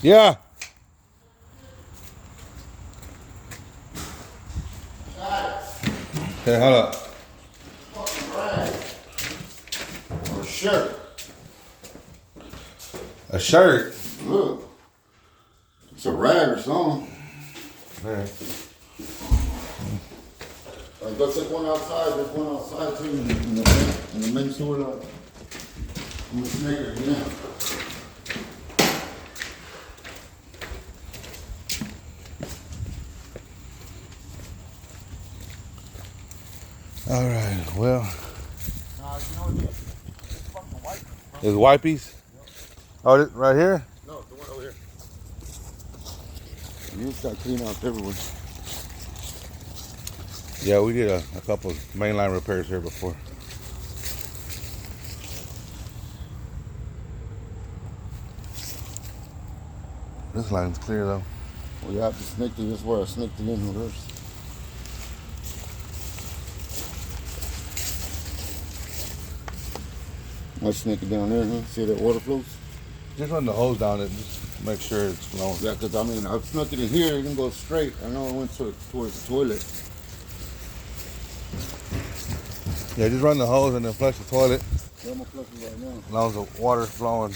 Yeah. Okay, hold up. Fucking rag. Or a shirt. A shirt. Look. It's a rag or something. Man. Go take one outside. There's one outside too in the men's store. I'm a sneaker, yeah. All right. Well, You know it's fucking white. there's wipies. Oh, right here. No, the one over here. You just got clean out everywhere. Yeah, we did a couple mainline repairs here before. This line's clear though. Well, you have to snake it. This is where I snaked it in reverse. I snake it down there, huh? See that water flows? Just run the hose down it. Just make sure it's flowing. Yeah, because I mean, I've snuck it in here. It can go straight. I know it went towards the toilet. Yeah, just run the hose and then flush the toilet. Yeah, I'm gonna flush it right now. As long as the water's flowing.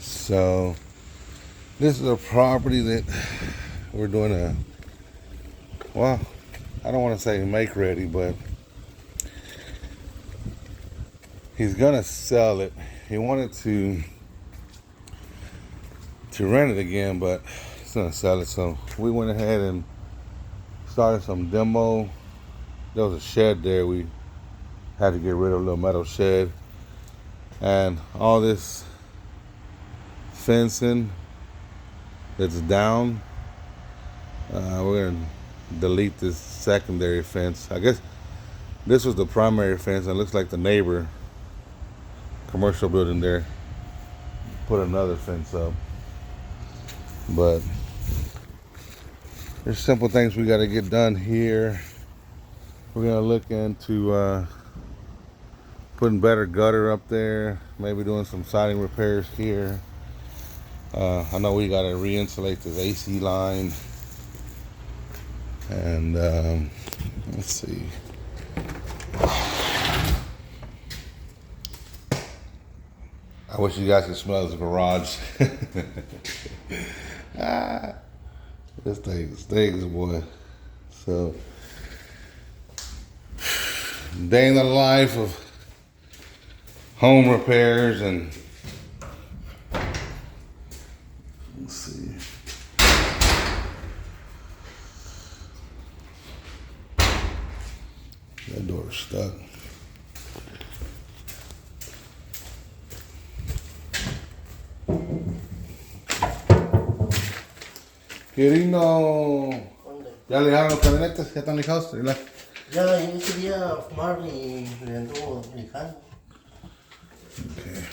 So, this is a property that we're doing well, I don't want to say make ready, but he's gonna sell it. He wanted to rent it again, but he's gonna sell it. So we went ahead and started some demo. There was a shed there. We had to get rid of a little metal shed, and all this fencing that's down. We're gonna delete this secondary fence. I guess this was the primary fence. It looks like the neighbor commercial building there put another fence up. But there's simple things we got to get done here. We're gonna look into putting better gutter up there, maybe doing some siding repairs here. I know we got to re-insulate this AC line, and let's see. I wish you guys could smell this garage. This thing stinks, boy. So, day in the life of home repairs, and let's see. That door's stuck. Querido, ¿ya le dejaron los camionetas? ¿Ya están lijados? Ya en ese día Marvin le anduvo lijando. Okay.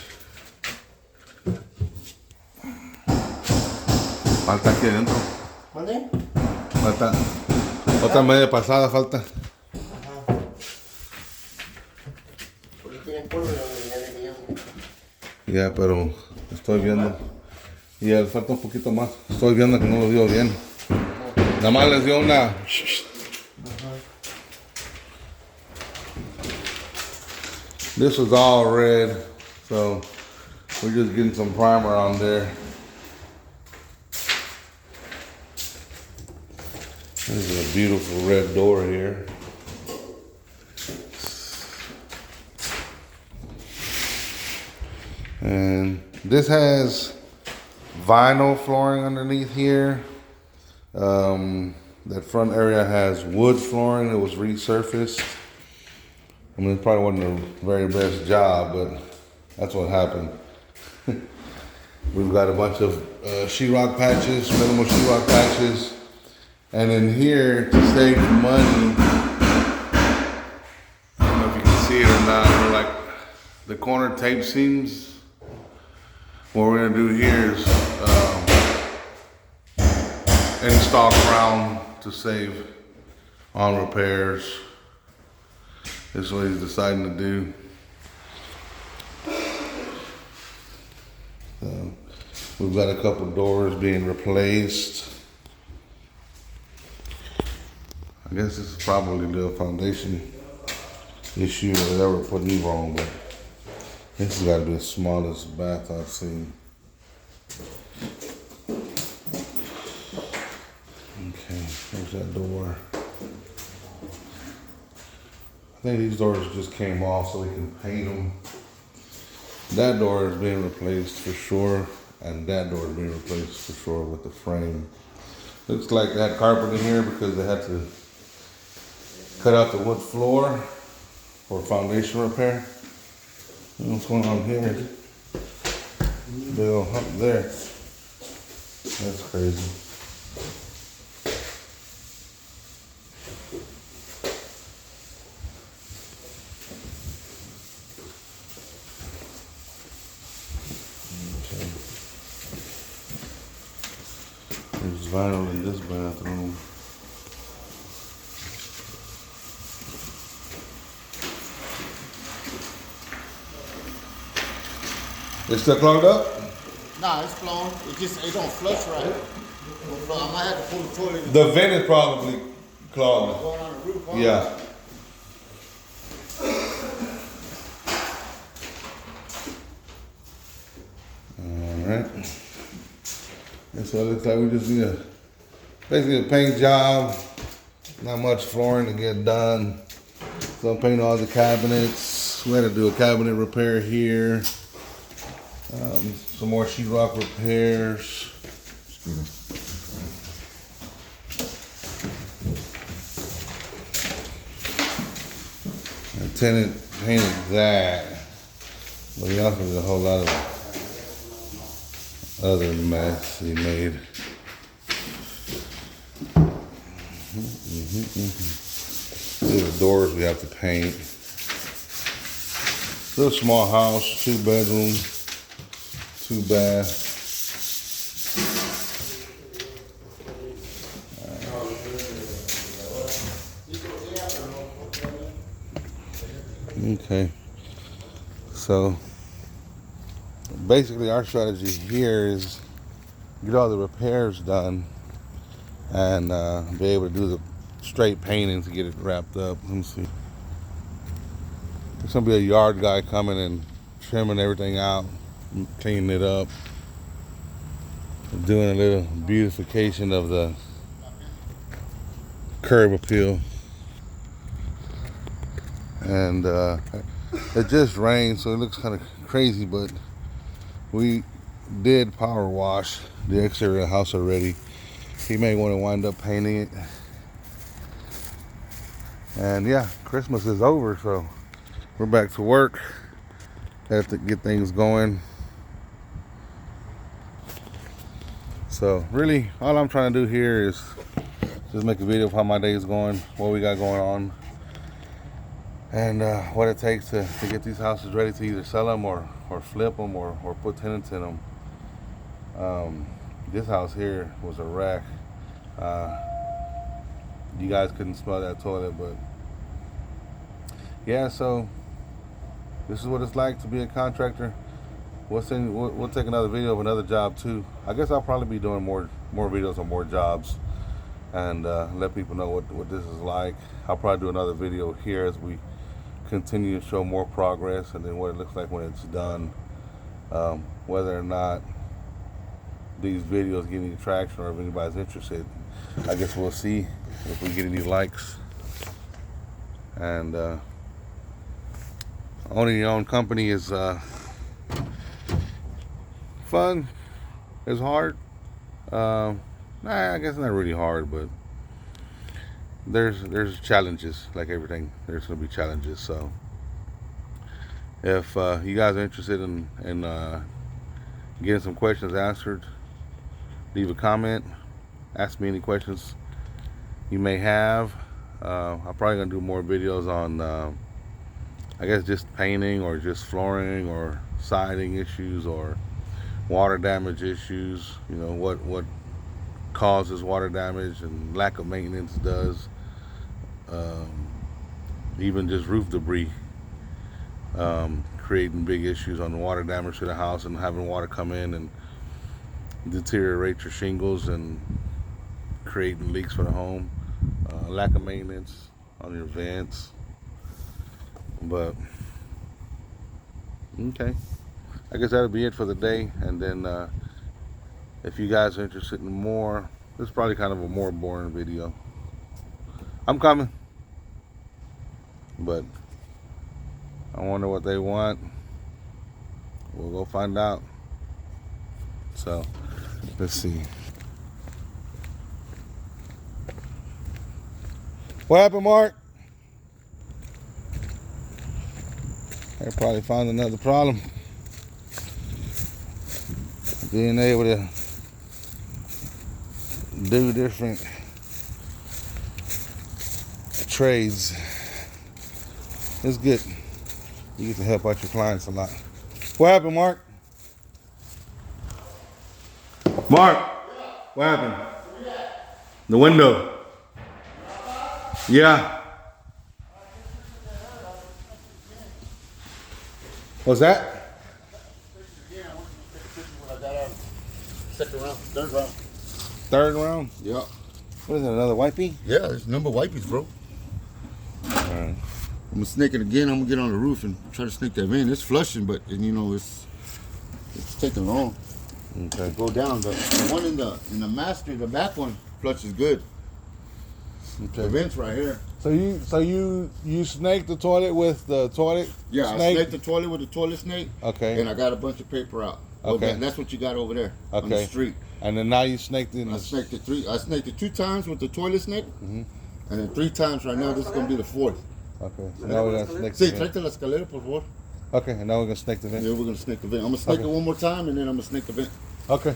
Falta aquí adentro. ¿Mande? Falta. Otra media pasada falta. Ajá. Porque tienen polvo donde ya le dieron. Ya, pero estoy viendo. Y le falta un poquito más. Estoy viendo que no lo dio bien. Nada más les dio una. This was all red, so we're just getting some primer on there. This is a beautiful red door here. And this has vinyl flooring underneath here. That front area has wood flooring that was resurfaced. I mean, it probably wasn't the very best job, but that's what happened. We've got a bunch of sheetrock patches, minimal sheetrock patches. And in here, to save money, I don't know if you can see it or not, but like the corner tape seams, what we're gonna do here is install crown to save on repairs. This is what he's deciding to do. We've got a couple doors being replaced. I guess this is probably the foundation issue or whatever put me wrong, but this has got to be the smallest bath I've seen. Okay, there's that door. I think these doors just came off so we can paint them. That door is being replaced for sure, and that door is being replaced for sure with the frame. Looks like they had carpet in here because they had to cut out the wood floor for foundation repair. You know what's going on here? Big old hump there. That's crazy. Okay. There's vinyl in this bathroom. It's still clogged up? Nah, it's blown. It don't flush right. I might have to pull the toilet. The vent is probably clogged. Going on the roof. Huh? Yeah. Alright. That's what it looks like. We just need basically a paint job. Not much flooring to get done. So I'm painting all the cabinets. We had to do a cabinet repair here. Some more sheetrock repairs. The tenant painted that, but he also did a whole lot of other mess he made. These are the doors we have to paint. Little small house, 2 bedrooms. 2 baths. Okay. So basically our strategy here is get all the repairs done and be able to do the straight painting to get it wrapped up. Let me see. There's gonna be a yard guy coming and trimming everything out, cleaning it up, doing a little beautification of the curb appeal. And it just rained, so it looks kind of crazy, but we did power wash the exterior of the house already. He may want to wind up painting it. And yeah, Christmas is over, so we're back to work. Have to get things going. So really, all I'm trying to do here is just make a video of how my day is going, what we got going on, and what it takes to get these houses ready to either sell them or flip them or put tenants in them. This house here was a wreck. You guys couldn't smell that toilet, but yeah, so this is what it's like to be a contractor. We'll take another video of another job too. I guess I'll probably be doing more videos on more jobs and let people know what this is like. I'll probably do another video here as we continue to show more progress and then what it looks like when it's done. Whether or not these videos get any traction or if anybody's interested, I guess we'll see if we get any likes. And owning your own company is fun. It's hard. I guess not really hard, but there's challenges. Like everything, there's gonna be challenges. So if you guys are interested in getting some questions answered, leave a comment, ask me any questions you may have. I'm probably gonna do more videos on I guess just painting or just flooring or siding issues or water damage issues. You know, what causes water damage, and lack of maintenance does. Even just roof debris, creating big issues on the water damage to the house, and having water come in and deteriorate your shingles and creating leaks for the home. Lack of maintenance on your vents. But okay, I guess that'll be it for the day. And then if you guys are interested in more, this is probably kind of a more boring video. I'm coming, but I wonder what they want. We'll go find out. So let's see. What happened, Mark? They probably found another problem. Being able to do different trades is good. You get to help out your clients a lot. What happened, Mark? Mark, what happened? The window. Yeah. What's that? Second round, third round. Third round? Yeah. What is it, another wipey? Yeah, there's a number of wipers, bro. Alright. I'm gonna snake it again. I'm gonna get on the roof and try to snake that vent. It's flushing, but you know it's taking long Okay. to go down. The one in the master, the back one, flushes good. The Okay. vent's right here. So you snake the toilet with the toilet Yeah, snake? I snaked the toilet with the toilet snake. Okay. And I got a bunch of paper out. Well, Okay. that's what you got over there on the Okay. street. And then now you snaked in I the snaked it I snaked it 2 times with the toilet snake, and then 3 times right now. This is gonna be the 4th. Okay. So now we're gonna snake Sí, the vent. tráete la escalera, por favor. Okay, and now we're gonna snake the vent. Yeah, we're gonna snake the vent. I'm gonna snake Okay. it one more time, and then I'm gonna snake the vent. Okay.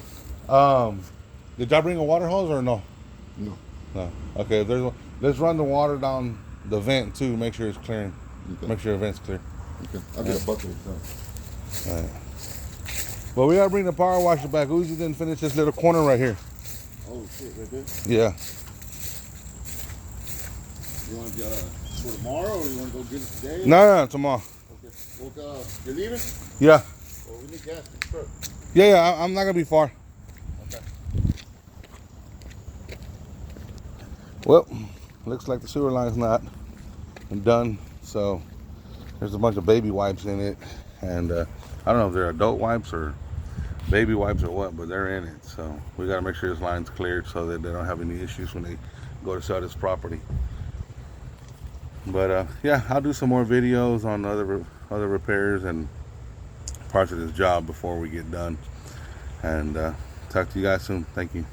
Did y'all bring a water hose or no? No. No. Okay, let's run the water down the vent too, make sure it's clearing. Okay. Make sure the vent's clear. Okay. I'll get a bucket of stuff. Alright. Well, we gotta bring the power washer back. Uzi didn't finish this little corner right here. Oh shit, right there. Yeah. You want to go tomorrow, or you want to go get it today? No, tomorrow. Okay. Well, you're leaving? Yeah. Well, we need gas in the truck. Yeah, I'm not gonna be far. Okay. Well, looks like the sewer line's not done. So there's a bunch of baby wipes in it, and I don't know if they're adult wipes or baby wipes or what, but they're in it. So we got to make sure this line's cleared so that they don't have any issues when they go to sell this property. But yeah, I'll do some more videos on other repairs and parts of this job before we get done. And talk to you guys soon. Thank you.